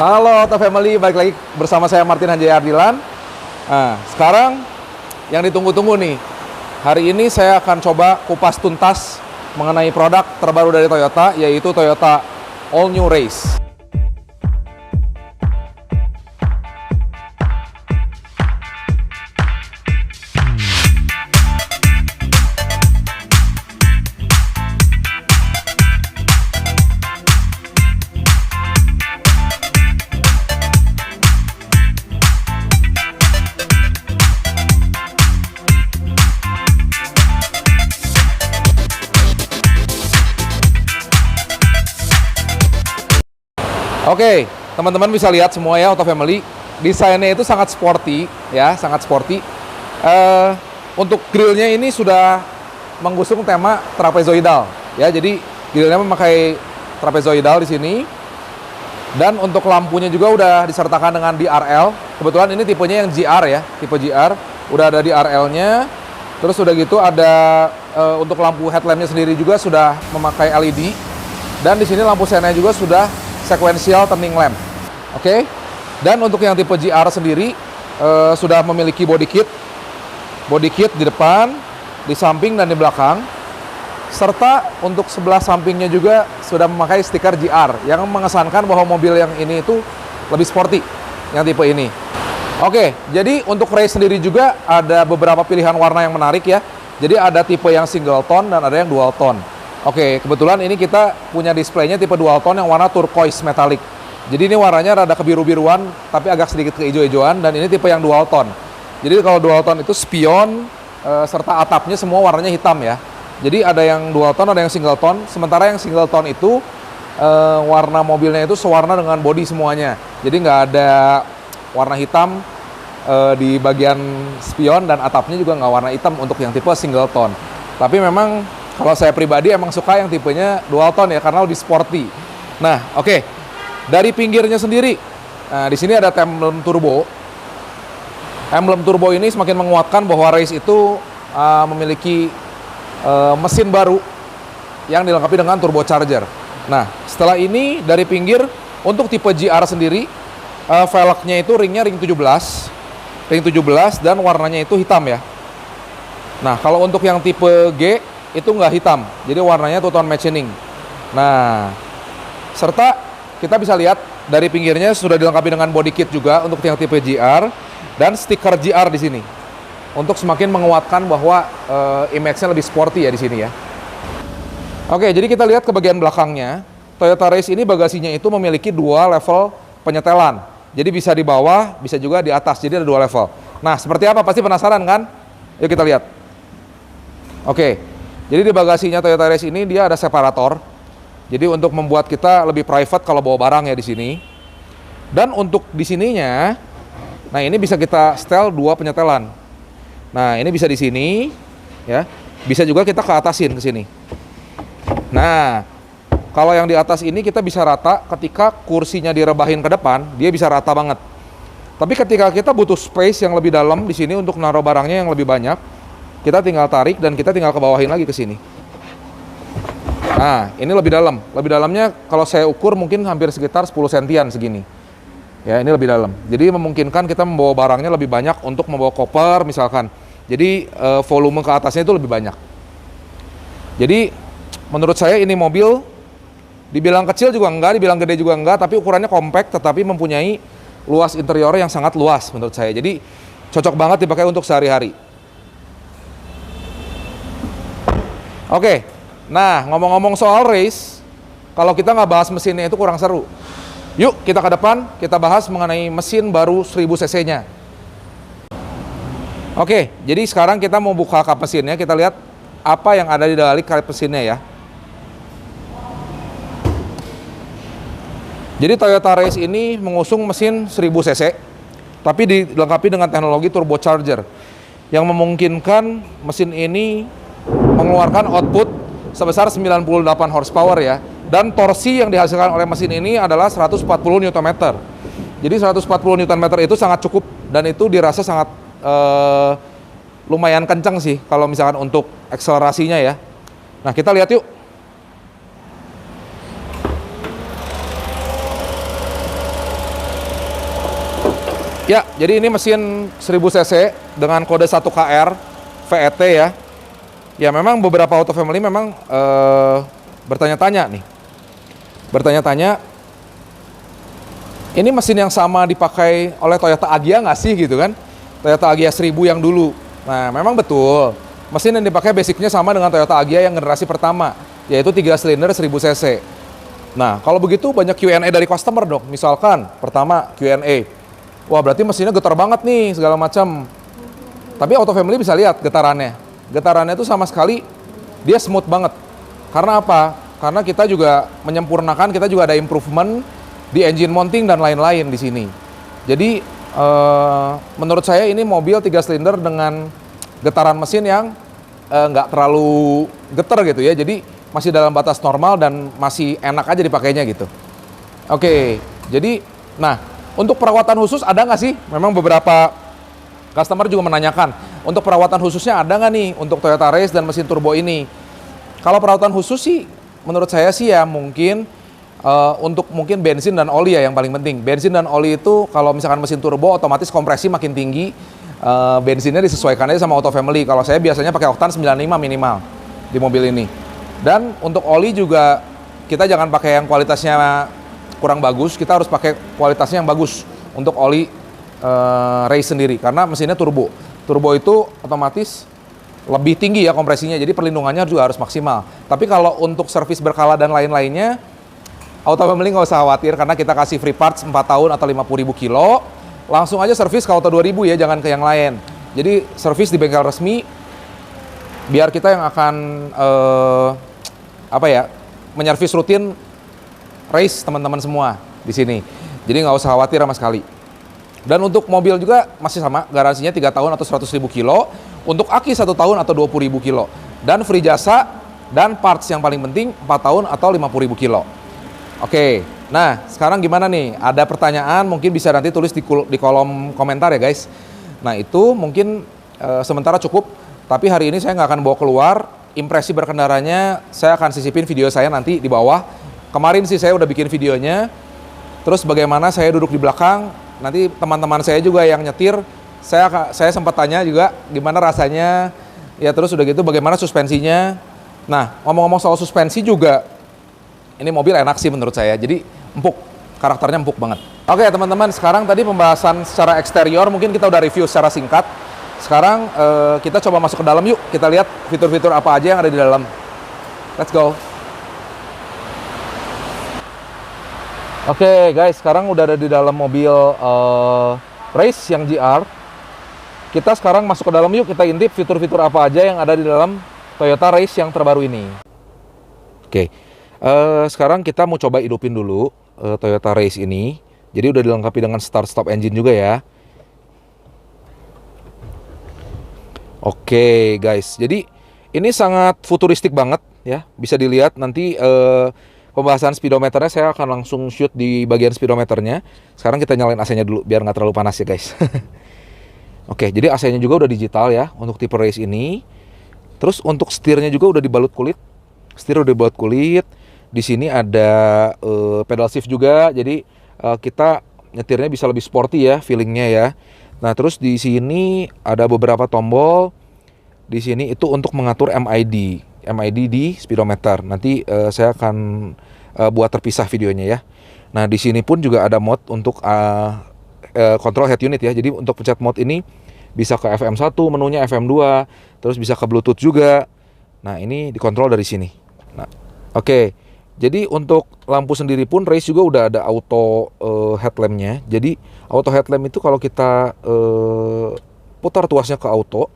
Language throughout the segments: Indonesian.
Halo Auto Family, balik lagi bersama saya Martin Hanjaya Ardilan. Nah, sekarang yang ditunggu-tunggu nih. Hari ini saya akan coba kupas tuntas mengenai produk terbaru dari Toyota, yaitu Toyota All New Race. Oke, teman-teman bisa lihat semua ya Auto Family. Desainnya itu sangat sporty ya, sangat sporty. Untuk grillnya ini sudah mengusung tema trapezoidal ya. Jadi grillnya memakai trapezoidal di sini. Dan untuk lampunya juga udah disertakan dengan DRL. Kebetulan ini tipenya yang GR ya, tipe GR. Udah ada DRL-nya. Terus udah gitu ada untuk lampu headlampnya sendiri juga sudah memakai LED. Dan di sini lampu sennya juga sudah sequential turning lamp. Oke. Dan untuk yang tipe GR sendiri sudah memiliki body kit. Body kit di depan, di samping dan di belakang. Serta untuk sebelah sampingnya juga sudah memakai stiker GR yang mengesankan bahwa mobil yang ini itu lebih sporty yang tipe ini. Oke, jadi untuk race sendiri juga ada beberapa pilihan warna yang menarik ya. Jadi ada tipe yang single tone dan ada yang dual tone. Oke, kebetulan ini kita punya displaynya tipe dual tone yang warna turquoise metallic. Jadi ini warnanya rada kebiru-biruan, tapi agak sedikit keijo-ijoan, dan ini tipe yang dual tone. Jadi kalau dual tone itu spion, serta atapnya semua warnanya hitam ya. Jadi ada yang dual tone, ada yang single tone. Sementara yang single tone itu, warna mobilnya itu sewarna dengan body semuanya. Jadi nggak ada warna hitam di bagian spion, dan atapnya juga nggak warna hitam untuk yang tipe single tone. Tapi memang kalau saya pribadi emang suka yang tipenya dual tone ya, karena lebih sporty. Nah, oke. Dari pinggirnya sendiri, nah di sini ada emblem turbo. Emblem turbo ini semakin menguatkan bahwa Race itu memiliki mesin baru yang dilengkapi dengan turbocharger. Nah, setelah ini dari pinggir untuk tipe GR sendiri, velgnya itu ringnya ring 17 dan warnanya itu hitam ya. Nah, kalau untuk yang tipe G itu nggak hitam, jadi warnanya two tone machining. Nah, serta kita bisa lihat dari pinggirnya sudah dilengkapi dengan body kit juga untuk yang tipe GR dan stiker GR di sini untuk semakin menguatkan bahwa image-nya lebih sporty ya di sini ya. Oke, jadi kita lihat ke bagian belakangnya. Toyota Race ini bagasinya itu memiliki dua level penyetelan. Jadi bisa di bawah, bisa juga di atas. Jadi ada dua level. Nah, seperti apa? Pasti penasaran kan? Yuk kita lihat. Oke. Jadi di bagasinya Toyota Race ini dia ada separator. Jadi untuk membuat kita lebih private kalau bawa barang ya di sini. Dan untuk di sininya, nah ini bisa kita setel dua penyetelan. Nah ini bisa di sini, ya. Bisa juga kita ke atasin ke sini. Nah kalau yang di atas ini kita bisa rata ketika kursinya direbahin ke depan, dia bisa rata banget. Tapi ketika kita butuh space yang lebih dalam di sini untuk naruh barangnya yang lebih banyak, kita tinggal tarik dan kita tinggal ke bawahin lagi ke sini. Nah, ini lebih dalam. Lebih dalamnya kalau saya ukur mungkin hampir sekitar 10 sentian segini. Ya, ini lebih dalam. Jadi memungkinkan kita membawa barangnya lebih banyak untuk membawa koper misalkan. Jadi volume ke atasnya itu lebih banyak. Jadi menurut saya ini mobil dibilang kecil juga enggak, dibilang gede juga enggak, tapi ukurannya compact tetapi mempunyai luas interior yang sangat luas menurut saya. Jadi cocok banget dipakai untuk sehari-hari. Oke, nah ngomong-ngomong soal race, kalau kita nggak bahas mesinnya itu kurang seru. Yuk kita ke depan, kita bahas mengenai mesin baru 1000 cc-nya. Oke, jadi sekarang kita mau buka kap mesinnya, kita lihat apa yang ada di balik kap mesinnya ya. Jadi Toyota Race ini mengusung mesin 1000 cc, tapi dilengkapi dengan teknologi turbocharger, yang memungkinkan mesin ini mengeluarkan output sebesar 98 horsepower ya. Dan torsi yang dihasilkan oleh mesin ini adalah 140 Nm. Jadi 140 Nm itu sangat cukup dan itu dirasa sangat lumayan kencang sih kalau misalkan untuk akselerasinya ya. Nah, kita lihat yuk. Ya, jadi ini mesin 1000 cc dengan kode 1KR VET ya. Ya memang beberapa auto family memang bertanya-tanya nih. Bertanya-tanya, ini mesin yang sama dipakai oleh Toyota Agya nggak sih gitu kan? Toyota Agya 1000 yang dulu. Nah memang betul, mesin yang dipakai basicnya sama dengan Toyota Agya yang generasi pertama, yaitu 3 silinder 1000 cc. Nah kalau begitu banyak Q&A dari customer dong. Misalkan pertama Q&A, wah berarti mesinnya getar banget nih segala macam. Tapi auto family bisa lihat getarannya. Getarannya itu sama sekali dia smooth banget. Karena apa? Karena kita juga menyempurnakan, kita juga ada improvement di engine mounting dan lain-lain di sini. Jadi menurut saya ini mobil 3 silinder dengan getaran mesin yang nggak terlalu getar gitu ya. Jadi masih dalam batas normal dan masih enak aja dipakainya gitu. Oke, jadi nah untuk perawatan khusus ada nggak sih? Memang beberapa customer juga menanyakan, untuk perawatan khususnya ada nggak nih untuk Toyota Race dan mesin turbo ini? Kalau perawatan khusus sih, menurut saya sih ya mungkin untuk mungkin bensin dan oli ya yang paling penting. Bensin dan oli itu kalau misalkan mesin turbo otomatis kompresi makin tinggi, bensinnya disesuaikan aja sama auto family. Kalau saya biasanya pakai oktan 95 minimal di mobil ini. Dan untuk oli juga kita jangan pakai yang kualitasnya kurang bagus, kita harus pakai kualitasnya yang bagus untuk oli race sendiri karena mesinnya turbo. Turbo itu otomatis lebih tinggi ya kompresinya, jadi perlindungannya juga harus maksimal. Tapi kalau untuk servis berkala dan lain-lainnya, auto family nggak usah khawatir karena kita kasih free parts 4 tahun atau 50.000 kilo. Langsung aja servis ke Auto 2000 ya, jangan ke yang lain. Jadi servis di bengkel resmi, biar kita yang akan menyervis rutin race teman-teman semua di sini. Jadi nggak usah khawatir sama sekali. Dan untuk mobil juga masih sama, garansinya 3 tahun atau 100.000 kilo. Untuk aki 1 tahun atau 20.000 kilo. Dan free jasa dan parts yang paling penting 4 tahun atau 50.000 kilo. Oke, nah sekarang gimana nih? Ada pertanyaan mungkin bisa nanti tulis di kolom komentar ya guys. Nah itu mungkin sementara cukup. Tapi hari ini saya nggak akan bawa keluar. Impresi berkendaranya saya akan sisipin video saya nanti di bawah. Kemarin sih saya udah bikin videonya. Terus bagaimana saya duduk di belakang. Nanti teman-teman saya juga yang nyetir, saya sempat tanya juga gimana rasanya, ya terus udah gitu bagaimana suspensinya. Nah ngomong-ngomong soal suspensi juga, ini mobil enak sih menurut saya, jadi empuk, karakternya empuk banget. Oke teman-teman, sekarang tadi pembahasan secara eksterior mungkin kita udah review secara singkat. Sekarang kita coba masuk ke dalam yuk, kita lihat fitur-fitur apa aja yang ada di dalam. Let's go. Oke guys, sekarang udah ada di dalam mobil Race yang GR. Kita sekarang masuk ke dalam yuk, kita intip fitur-fitur apa aja yang ada di dalam Toyota Race yang terbaru ini. Oke, sekarang kita mau coba hidupin dulu Toyota Race ini. Jadi udah dilengkapi dengan start-stop engine juga ya. Oke guys, jadi ini sangat futuristik banget ya. Bisa dilihat nanti pembahasan speedometernya saya akan langsung shoot di bagian speedometernya. Sekarang kita nyalain AC-nya dulu biar nggak terlalu panas ya guys. Oke, jadi AC-nya juga udah digital ya untuk tipe Race ini. Terus untuk setirnya juga udah dibalut kulit. Setir udah dibalut kulit. Di sini ada pedal shift juga. Jadi kita nyetirnya bisa lebih sporty ya feelingnya ya. Nah, terus di sini ada beberapa tombol. Di sini itu untuk mengatur MID di speedometer. Nanti saya akan buat terpisah videonya ya. Nah, di sini pun juga ada mode untuk kontrol head unit ya. Jadi untuk pencet mode ini bisa ke FM1, menunya FM2, terus bisa ke Bluetooth juga. Nah, ini dikontrol dari sini. Nah, oke. Jadi untuk lampu sendiri pun Race juga udah ada auto headlampnya. Jadi auto headlamp itu kalau kita putar tuasnya ke auto,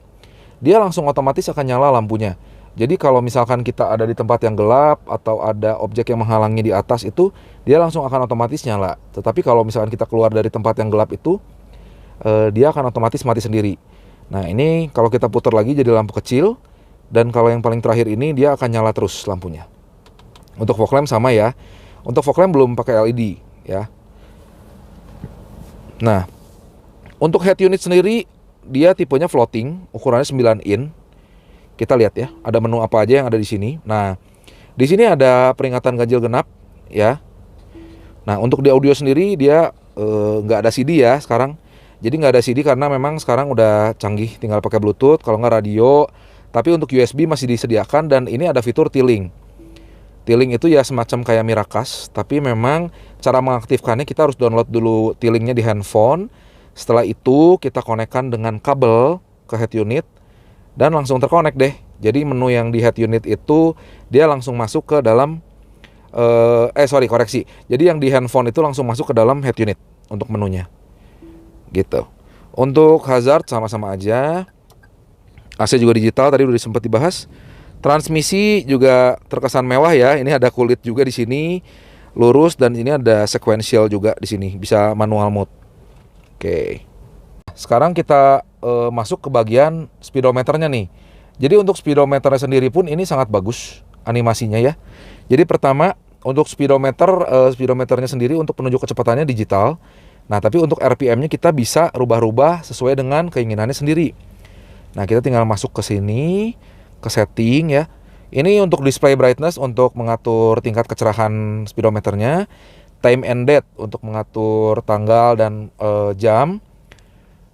dia langsung otomatis akan nyala lampunya. Jadi kalau misalkan kita ada di tempat yang gelap atau ada objek yang menghalangi di atas itu, dia langsung akan otomatis nyala. Tetapi kalau misalkan kita keluar dari tempat yang gelap itu, dia akan otomatis mati sendiri. Nah ini kalau kita putar lagi jadi lampu kecil, dan kalau yang paling terakhir ini dia akan nyala terus lampunya. Untuk fog lamp sama ya. Untuk fog lamp belum pakai LED ya. Nah, untuk head unit sendiri dia tipenya floating, ukurannya 9 in. Kita lihat ya, ada menu apa aja yang ada di sini. Nah, di sini ada peringatan ganjil genap ya. Nah, untuk di audio sendiri dia nggak ada CD ya sekarang. Jadi nggak ada CD karena memang sekarang udah canggih, tinggal pakai Bluetooth, kalau nggak radio. Tapi untuk USB masih disediakan dan ini ada fitur T-Link. T-Link itu ya semacam kayak Miracast, tapi memang cara mengaktifkannya kita harus download dulu T-Linknya di handphone. Setelah itu kita konekkan dengan kabel ke head unit dan langsung terkonek deh. Jadi menu yang di head unit itu dia langsung masuk ke dalam Jadi yang di handphone itu langsung masuk ke dalam head unit untuk menunya. Gitu. Untuk hazard sama-sama aja. AC juga digital, tadi udah sempat dibahas. Transmisi juga terkesan mewah ya. Ini ada kulit juga di sini, lurus, dan ini ada sequential juga di sini, bisa manual mode. Oke. Sekarang kita masuk ke bagian speedometernya nih. Jadi untuk speedometernya sendiri pun ini sangat bagus animasinya ya. Jadi pertama untuk speedometernya sendiri untuk penunjuk kecepatannya digital. Nah, tapi untuk RPM-nya kita bisa rubah-rubah sesuai dengan keinginannya sendiri. Nah, kita tinggal masuk ke sini, ke setting ya. Ini untuk display brightness untuk mengatur tingkat kecerahan speedometernya. Time and date untuk mengatur tanggal dan jam.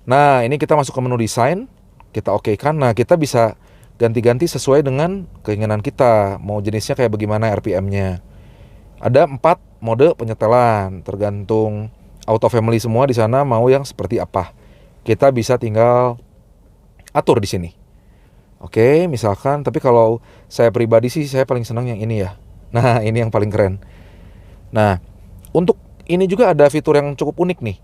Nah, ini kita masuk ke menu desain. Kita oke-kan. Nah, kita bisa ganti-ganti sesuai dengan keinginan kita. Mau jenisnya kayak bagaimana RPM-nya. Ada 4 mode penyetelan, tergantung auto family semua di sana mau yang seperti apa. Kita bisa tinggal atur di sini. Oke, misalkan, tapi kalau saya pribadi sih saya paling senang yang ini ya. Nah, ini yang paling keren. Nah, untuk ini juga ada fitur yang cukup unik nih.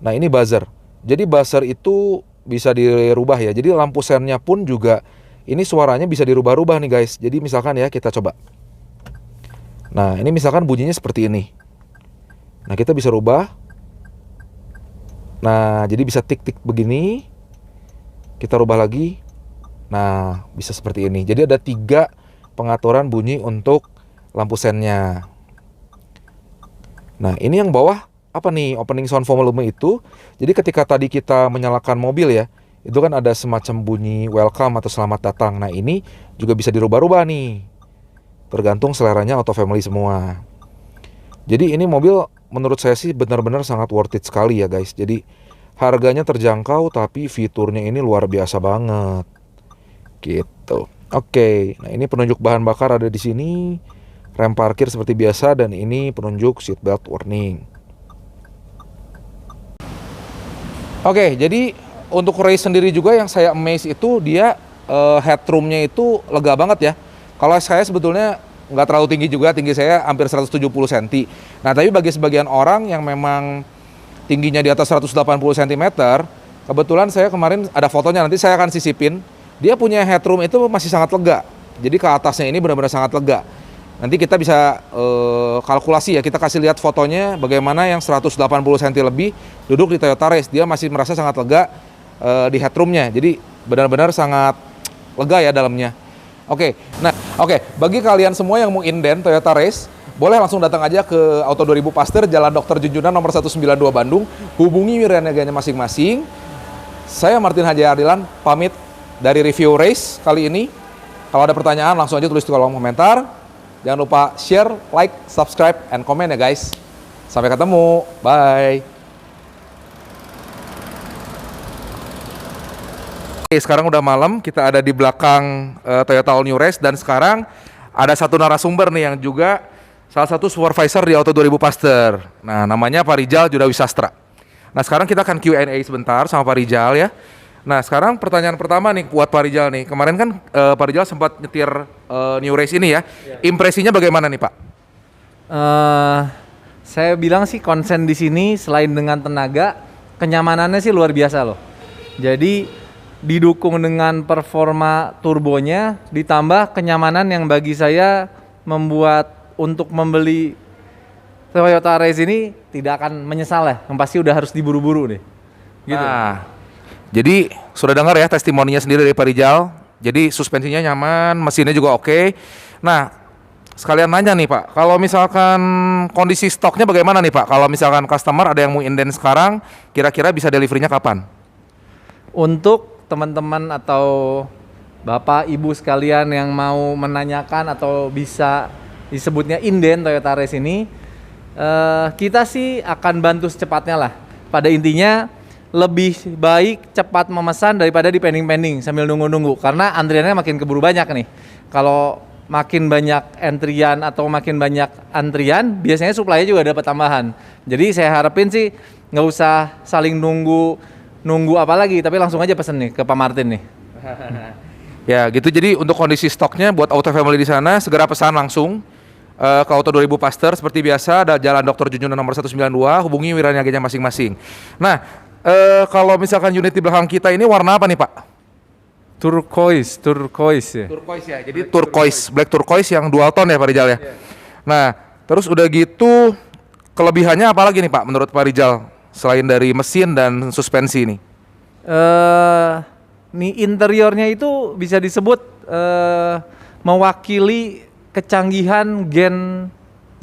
Nah, ini buzzer. Jadi buzzer itu bisa dirubah ya. Jadi lampu sennya pun juga ini suaranya bisa dirubah-rubah nih guys. Jadi misalkan ya kita coba. Nah, ini misalkan bunyinya seperti ini. Nah, kita bisa rubah. Nah, jadi bisa tik-tik begini. Kita rubah lagi. Nah, bisa seperti ini. Jadi ada 3 pengaturan bunyi untuk lampu sennya. Nah, ini yang bawah apa nih? Opening sound volume itu. Jadi ketika tadi kita menyalakan mobil ya, itu kan ada semacam bunyi welcome atau selamat datang. Nah, ini juga bisa dirubah-rubah nih. Tergantung seleranya auto family semua. Jadi ini mobil menurut saya sih benar-benar sangat worth it sekali ya guys. Jadi harganya terjangkau tapi fiturnya ini luar biasa banget. Gitu. Oke, nah ini penunjuk bahan bakar ada di sini. Rem parkir seperti biasa dan ini penunjuk seatbelt warning. Oke, jadi untuk race sendiri juga yang saya amaze itu dia headroomnya itu lega banget ya. Kalau saya sebetulnya nggak terlalu tinggi juga, tinggi saya hampir 170 cm. Nah, tapi bagi sebagian orang yang memang tingginya di atas 180 cm, kebetulan saya kemarin ada fotonya, nanti saya akan sisipin. Dia punya headroom itu masih sangat lega. Jadi ke atasnya ini benar-benar sangat lega. Nanti kita bisa kalkulasi ya, kita kasih lihat fotonya bagaimana yang 180 cm lebih duduk di Toyota Race. Dia masih merasa sangat lega di headroomnya. Jadi benar-benar sangat lega ya dalamnya. Oke, bagi kalian semua yang mau inden Toyota Race, boleh langsung datang aja ke Auto 2000 Pasteur, Jalan Dr. Junjunan nomor 192 Bandung. Hubungi wiraniaganya masing-masing. Saya Martin Haji Ardilan, pamit dari review Race kali ini. Kalau ada pertanyaan langsung aja tulis di kolom komentar. Jangan lupa share, like, subscribe, and komen ya guys. Sampai ketemu, bye. Oke, sekarang udah malam, kita ada di belakang Toyota All New Race dan sekarang ada satu narasumber nih yang juga salah satu supervisor di Auto 2000 Pasteur. Nah, namanya Pak Rijal Judawisastra. Nah, sekarang kita akan Q&A sebentar sama Pak Rijal ya. Nah, sekarang pertanyaan pertama nih buat Pak Rijal nih. Kemarin kan Pak Rijal sempat nyetir New Race ini ya. Impresinya bagaimana nih Pak? Saya bilang sih konsen di sini selain dengan tenaga, kenyamanannya sih luar biasa loh. Jadi didukung dengan performa turbonya, ditambah kenyamanan yang bagi saya membuat untuk membeli Toyota Race ini tidak akan menyesal ya. Yang pasti udah harus diburu-buru nih. Gitu. Nah, jadi sudah dengar ya testimoninya sendiri dari Pak Rijal. Jadi suspensinya nyaman, mesinnya juga oke. Nah, sekalian nanya nih Pak, kalau misalkan kondisi stoknya bagaimana nih Pak? Kalau misalkan customer ada yang mau inden sekarang, kira-kira bisa deliverynya kapan? Untuk teman-teman atau bapak ibu sekalian yang mau menanyakan atau bisa disebutnya inden Toyota Race ini, kita sih akan bantu secepatnya lah. Pada intinya lebih baik cepat memesan daripada di pending-pending sambil nunggu-nunggu, karena antriannya makin keburu banyak nih. Kalau makin banyak antrian atau makin banyak antrian, biasanya supply-nya juga dapat tambahan. Jadi saya harapin sih nggak usah saling nunggu apa lagi, tapi langsung aja pesen nih ke Pak Martin nih. Ya gitu, jadi untuk kondisi stoknya buat Auto Family di sana segera pesan langsung ke Auto 2000 Pasteur seperti biasa, ada Jalan Dr. Junjunan nomor 192, hubungi wiraniaganya masing-masing. Nah, kalau misalkan unit di belakang kita ini warna apa nih Pak? Turquoise ya. Turquoise ya, jadi turquoise, black turquoise yang dual tone ya Pak Rijal ya. Nah, terus udah gitu kelebihannya apa lagi nih Pak menurut Pak Rijal selain dari mesin dan suspensi nih? Nih interiornya itu bisa disebut mewakili kecanggihan Gen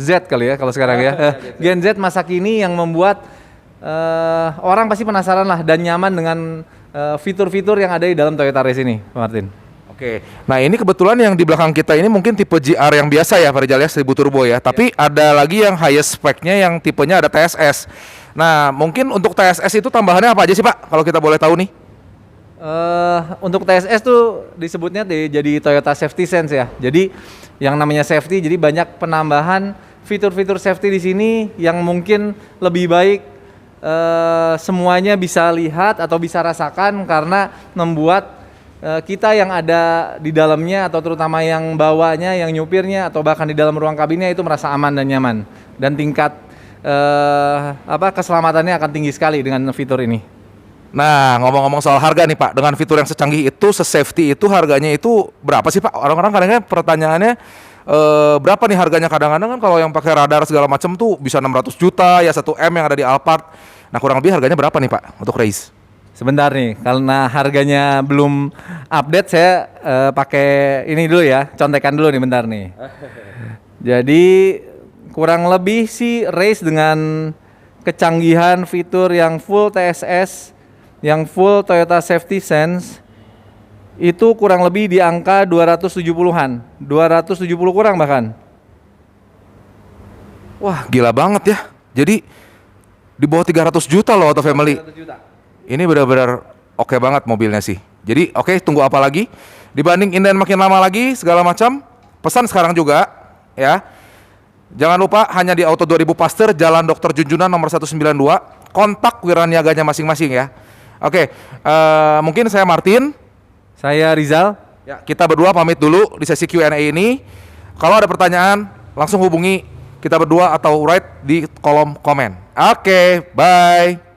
Z kali ya kalau sekarang ya. Gen Z masa kini yang membuat orang pasti penasaran lah dan nyaman dengan fitur-fitur yang ada di dalam Toyota Race ini, Pak Martin. Oke, nah ini kebetulan yang di belakang kita ini mungkin tipe GR yang biasa ya Pak Rijal ya, 1000 turbo ya. Tapi ada lagi yang highest spec-nya yang tipenya ada TSS. Nah mungkin untuk TSS itu tambahannya apa aja sih Pak, kalau kita boleh tahu nih? Untuk TSS tuh disebutnya jadi Toyota Safety Sense ya. Jadi yang namanya safety, jadi banyak penambahan fitur-fitur safety di sini yang mungkin lebih baik semuanya bisa lihat atau bisa rasakan, karena membuat kita yang ada di dalamnya atau terutama yang bawanya, yang nyupirnya atau bahkan di dalam ruang kabinnya itu merasa aman dan nyaman, dan tingkat keselamatannya akan tinggi sekali dengan fitur ini. Nah ngomong-ngomong soal harga nih Pak, dengan fitur yang secanggih itu, se-safety itu, harganya itu berapa sih Pak? Orang-orang kadang-kadang pertanyaannya berapa nih harganya, kadang-kadang kan kalau yang pakai radar segala macam tuh bisa 600 juta ya 1M yang ada di Alphard. Nah kurang lebih harganya berapa nih Pak untuk Race? Sebentar nih, karena harganya belum update, saya pakai ini dulu ya, contekan dulu nih bentar nih. Jadi kurang lebih sih Race dengan kecanggihan fitur yang full TSS, yang full Toyota Safety Sense, itu kurang lebih di angka 270-an, 270 kurang bahkan. Wah gila banget ya, jadi di bawah 300 juta loh Auto Family. 300 juta. Ini benar-benar oke banget mobilnya sih. Jadi oke, tunggu apa lagi? Dibanding inden makin lama lagi segala macam, pesan sekarang juga ya. Jangan lupa hanya di Auto 2000 Pasteur, Jalan Dr. Junjunan nomor 192, kontak wiraniaganya masing-masing ya. Oke, mungkin saya Martin. Saya Rizal. Ya, kita berdua pamit dulu di sesi Q&A ini. Kalau ada pertanyaan, langsung hubungi kita berdua atau write di kolom komen. Oke, bye.